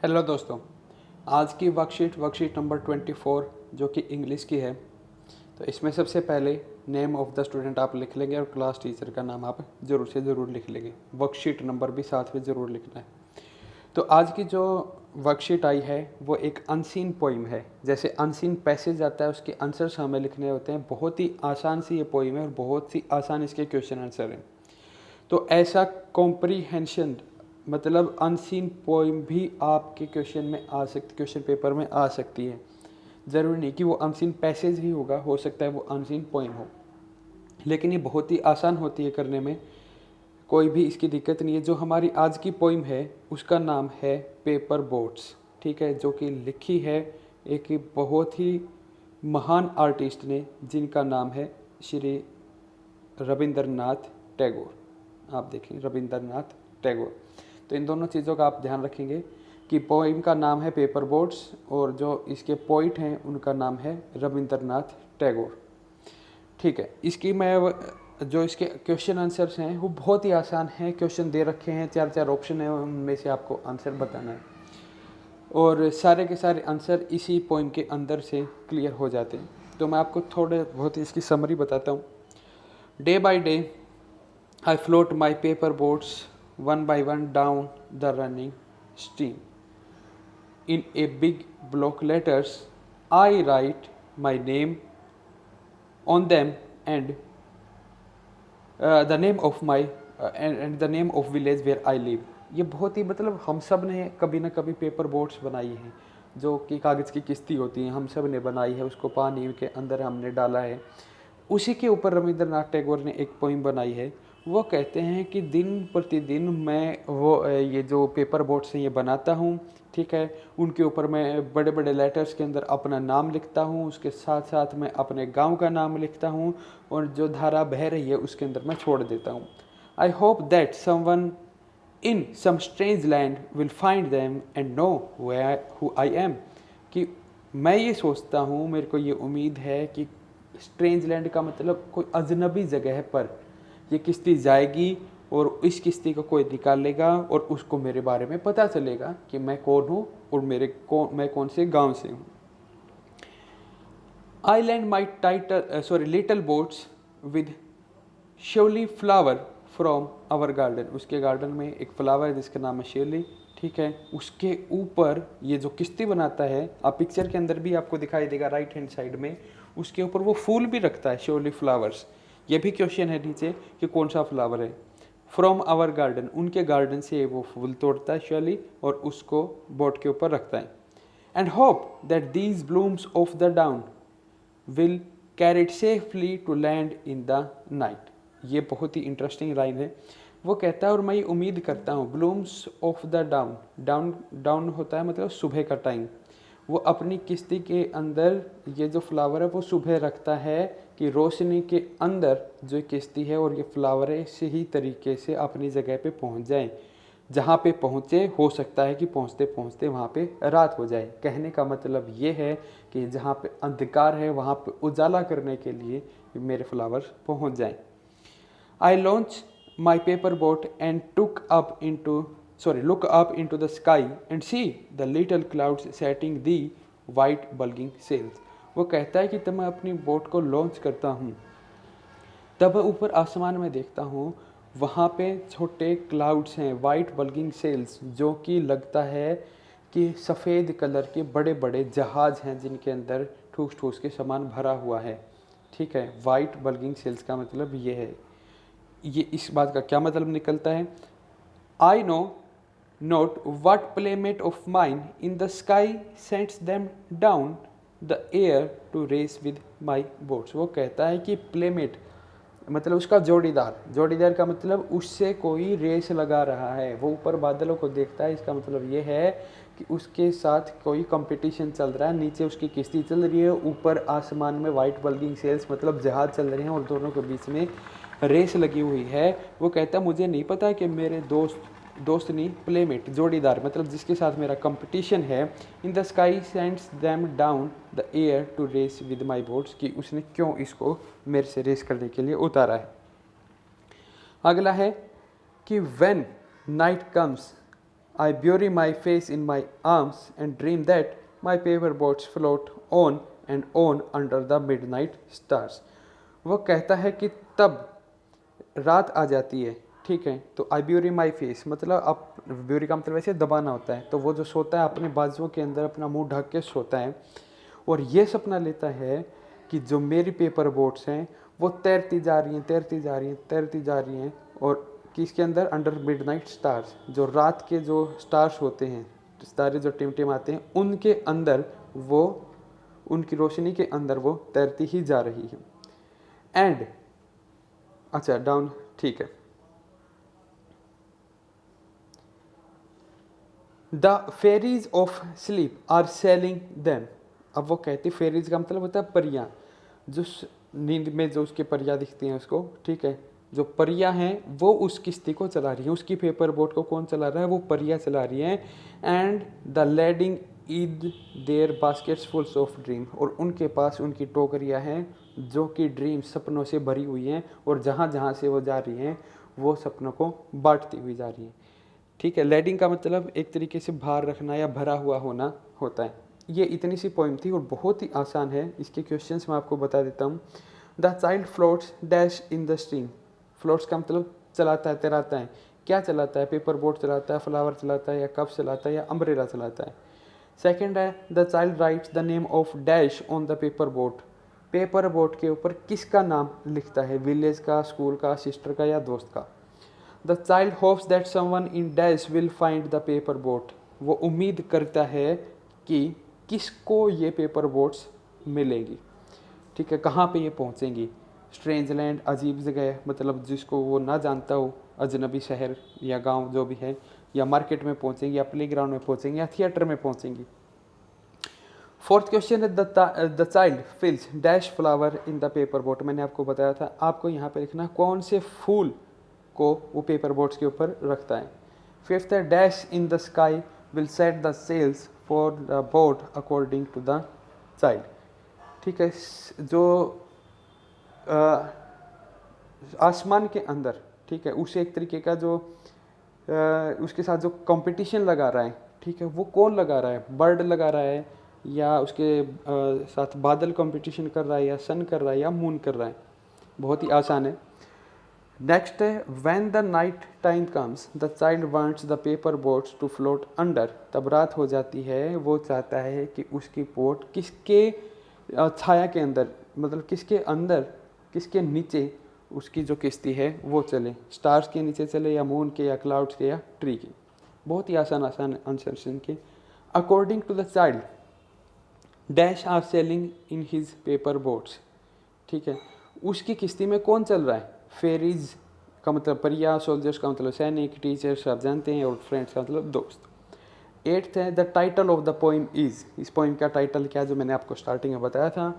Hello दोस्तों, आज की वर्कशीट नंबर 24 जो कि इंग्लिश की है। तो इसमें सबसे पहले नेम ऑफ़ द स्टूडेंट आप लिख लेंगे और क्लास टीचर का नाम आप ज़रूर से ज़रूर लिख लेंगे। वर्कशीट नंबर भी साथ में ज़रूर लिखना है। तो आज की जो वर्कशीट आई है वो एक अनसीन पोइम है। जैसे अनसीन पैसेज आता है उसके आंसर्स हमें लिखने होते हैं। बहुत ही आसान सी ये पोइम है और बहुत ही आसान इसके क्वेश्चन आंसर हैं। तो ऐसा कॉम्प्रीहेंशन मतलब अनसीन पोइम भी आपके क्वेश्चन में आ सकती, क्वेश्चन पेपर में आ सकती है। ज़रूरी नहीं कि वो अनसीन पैसेज ही होगा, हो सकता है वो अनसीन पोइम हो, लेकिन ये बहुत ही आसान होती है करने में। कोई भी इसकी दिक्कत नहीं है। जो हमारी आज की पोइम है उसका नाम है पेपर बोट्स, ठीक है, जो कि लिखी है एक बहुत ही महान आर्टिस्ट ने जिनका नाम है श्री रविंद्रनाथ टैगोर। आप देखें, रविंद्रनाथ टैगोर। तो इन दोनों चीज़ों का आप ध्यान रखेंगे कि पोइम का नाम है पेपर बोट्स और जो इसके पोइट हैं उनका नाम है रविंद्रनाथ टैगोर। ठीक है, इसकी मैं जो इसके क्वेश्चन आंसर्स हैं वो बहुत ही आसान हैं। क्वेश्चन दे रखे हैं, चार चार ऑप्शन हैं, उनमें से आपको आंसर बताना है और सारे के सारे आंसर इसी पोइम के अंदर से क्लियर हो जाते हैं। तो मैं आपको थोड़े बहुत इसकी समरी बताता हूँ। Day by day I float my paper boats one by one down the running stream. In a big block letters, I write my name on them and the name of my and the name of village where I live. ये बहुत ही मतलब हम सब ने कभी ना कभी paper boats बनाई हैं, जो कि कागज़ की किश्ती होती हैं। हम सब ने बनाई है, उसको पानी के अंदर हमने डाला है। उसी के ऊपर रविंद्रनाथ टैगोर ने एक पोइम बनाई है। वो कहते हैं कि दिन प्रतिदिन मैं ये जो पेपर बोट्स हैं ये बनाता हूँ, ठीक है। उनके ऊपर मैं बड़े बड़े लेटर्स के अंदर अपना नाम लिखता हूँ, उसके साथ साथ मैं अपने गांव का नाम लिखता हूँ और जो धारा बह रही है उसके अंदर मैं छोड़ देता हूँ। I hope that someone in some strange land will find them and know who I am. कि मैं ये सोचता हूँ, मेरे को ये उम्मीद है कि स्ट्रेंज लैंड का मतलब कोई अजनबी जगह पर ये किश्ती जाएगी और इस किश्ती को कोई निकालेगा और उसको मेरे बारे में पता चलेगा कि मैं कौन हूँ और मैं कौन से गांव से हूँ। I land my little boats with shiuli flower from our garden. उसके गार्डन में एक फ्लावर है जिसका नाम है शेवली, ठीक है। उसके ऊपर ये जो किश्ती बनाता है, आप पिक्चर के अंदर भी आपको दिखाई देगा राइट हैंड साइड में, उसके ऊपर वो फूल भी रखता है, शेवली फ्लावर्स। ये भी क्वेश्चन है नीचे कि कौन सा फ्लावर है। फ्रॉम आवर गार्डन, उनके गार्डन से वो फूल तोड़ता है शेवली और उसको बोट के ऊपर रखता है। And hope that these blooms of the dawn will carry it safely to land in the night. ये बहुत ही इंटरेस्टिंग लाइन है। वो कहता है और मैं ये उम्मीद करता हूँ, blooms of the dawn, dawn dawn होता है मतलब सुबह का टाइम। वो अपनी किश्ती के अंदर ये जो फ्लावर है वो सुबह रखता है कि रोशनी के अंदर जो किश्ती है और ये फ्लावर है सही तरीके से अपनी जगह पे पहुंच जाए। जहाँ पे पहुँचे, हो सकता है कि पहुँचते पहुँचते वहाँ पे रात हो जाए। कहने का मतलब ये है कि जहाँ पे अंधकार है वहाँ पे उजाला करने के लिए मेरे फ्लावर्स पहुँच जाएं। I launched my paper boat and look up into the sky and see the little clouds setting the white bulging sails. वो कहता है कि तब मैं अपनी बोट को लॉन्च करता हूँ, तब ऊपर आसमान में देखता हूँ, वहाँ पे छोटे क्लाउड्स हैं, वाइट बल्गिंग सेल्स, जो कि लगता है कि सफ़ेद कलर के बड़े बड़े जहाज़ हैं जिनके अंदर ठूस ठूस के सामान भरा हुआ है, ठीक है। वाइट बल्गिंग सेल्स का मतलब ये है। ये इस बात का क्या मतलब निकलता है? I know not what playmate of mine in the sky sends them down the air to race with my boats. वो कहता है कि प्लेमेट मतलब उसका जोड़ीदार, जोड़ीदार का मतलब उससे कोई रेस लगा रहा है। वो ऊपर बादलों को देखता है, इसका मतलब ये है कि उसके साथ कोई कंपटीशन चल रहा है। नीचे उसकी किश्ती चल रही है, ऊपर आसमान में वाइट बल्गिंग सेल्स मतलब जहाज चल रहे हैं और दोनों के बीच में रेस लगी हुई है। वो कहता है मुझे नहीं पता कि मेरे दोस्त नहीं, प्लेमेट जोड़ीदार मतलब जिसके साथ मेरा कंपटीशन है, in the sky sends them down the air to race with my boats, कि उसने क्यों इसको मेरे से रेस करने के लिए उतारा है। अगला है कि when night comes I bury my face in my arms and dream that my paper boats float on and on under the midnight stars. वो कहता है कि तब रात आ जाती है, ठीक है, तो आई ब्यूरी माई फेस मतलब आप ब्यूरी का मतलब वैसे दबाना होता है, तो वो जो सोता है अपने बाजुओं के अंदर अपना मुंह ढक के सोता है और ये सपना लेता है कि जो मेरी पेपर बोट्स हैं वो तैरती जा रही हैं, तैरती जा रही हैं, तैरती जा रही हैं, और किसके अंदर, अंडर मिडनाइट स्टार्स, जो रात के जो स्टार्स होते हैं, सितारे जो टिमटिमाते हैं, उनके अंदर वो, उनकी रोशनी के अंदर वो तैरती ही जा रही है। एंड अच्छा डाउन, ठीक है। The fairies of sleep are sailing them. अब वो कहती, फेरीज का मतलब होता है परियां, जो नींद में जो उसकी परियां दिखती हैं उसको, ठीक है, जो परियां हैं वो उस किश्ती को चला रही हैं, उसकी पेपर बोट को कौन चला रहा है, वो परियां चला रही हैं। And the lading is their baskets fulls of dream, और उनके पास उनकी टोकरियां हैं जो कि ड्रीम, सपनों से भरी हुई हैं, और जहाँ जहाँ से वो जा रही हैं वो सपनों को बांटती हुई जा रही हैं, ठीक है। लेडिंग का मतलब एक तरीके से भार रखना या भरा हुआ होना होता है। ये इतनी सी पोइम थी और बहुत ही आसान है। इसके क्वेश्चंस मैं आपको बता देता हूँ। The child floats dash in the stream. Floats का मतलब चलाता है, तैराता है। क्या चलाता है? पेपर बोट चलाता है, फ्लावर चलाता है, या कप चलाता है, या अम्ब्रेला चलाता है। सेकेंड है the child rights the name of dash on the paper boat. Paper boat के ऊपर किसका नाम लिखता है? विलेज का, स्कूल का, सिस्टर का, या दोस्त का। The child hopes that someone in dash will find the paper boat. वो उम्मीद करता है कि किसको ये पेपर बोट्स मिलेंगी, ठीक है, कहाँ पे ये पहुँचेंगी। स्ट्रेंज लैंड, अजीब जगह, मतलब जिसको वो ना जानता हो, अजनबी शहर या गांव जो भी है, या मार्केट में पहुँचेंगी, या प्ले ग्राउंड में पहुँचेंगी, या थिएटर में पहुँचेंगी। फोर्थ क्वेश्चन है the child fills dash flower in the paper boat. मैंने आपको बताया था, आपको यहाँ पे लिखना कौन से फूल को वो पेपर बोट्स के ऊपर रखता है। फिफ्थ है dash in the sky will set the sails for the boat according to the child, ठीक है, जो आसमान के अंदर, ठीक है, उसे एक तरीके का जो उसके साथ जो कंपटीशन लगा रहा है, ठीक है, वो कौन लगा रहा है? बर्ड लगा रहा है, या उसके साथ बादल कंपटीशन कर रहा है, या सन कर रहा है, या मून कर रहा है। बहुत ही आसान है। नेक्स्ट है when the night time comes the child wants the paper boats to float under. तब रात हो जाती है, वो चाहता है कि उसकी बोट किसके छाया के अंदर, मतलब किसके अंदर, किसके नीचे उसकी जो किश्ती है वो चले। स्टार्स के नीचे चले, या मून के, या क्लाउड्स के, या ट्री के। बहुत ही आसान आसान आंसर इनके। According to the child dash are sailing in his paper boats, ठीक है, उसकी किश्ती में कौन चल रहा है? फेरीज का मतलब परिया, सोल्जर्स का मतलब सैनिक, टीचर्स आप जानते हैं, और फ्रेंड्स का मतलब दोस्त। एट्थ है the title of the poem is. इस पोइम का टाइटल क्या, जो मैंने आपको स्टार्टिंग में बताया था।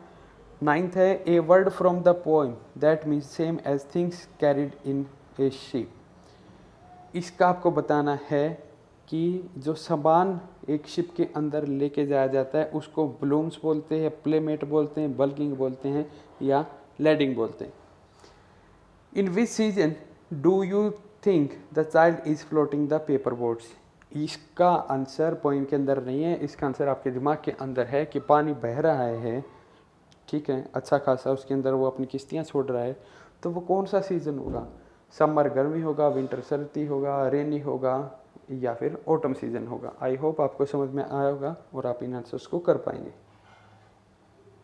नाइन्थ है a word from the poem that means same as things carried in a ship. इसका आपको बताना है कि जो सामान एक शिप के अंदर लेके जाया जाता है उसको ब्लूम्स बोलते हैं, प्लेमेट बोलते हैं, बल्किंग बोलते हैं, या लैडिंग बोलते हैं। In which season do you think the child is floating the paper boats. इसका आंसर पोइम के अंदर नहीं है, इसका आंसर आपके दिमाग के अंदर है कि पानी बह रहा है, ठीक है, अच्छा खासा, उसके अंदर वो अपनी किश्तियाँ छोड़ रहा है। तो वो कौन सा सीज़न होगा? समर गर्मी होगा, विंटर सर्दी होगा, रेनी होगा, या फिर ऑटम सीजन होगा। आई होप आपको समझ में आया होगा और आप इन आंसर्स को कर पाएंगे।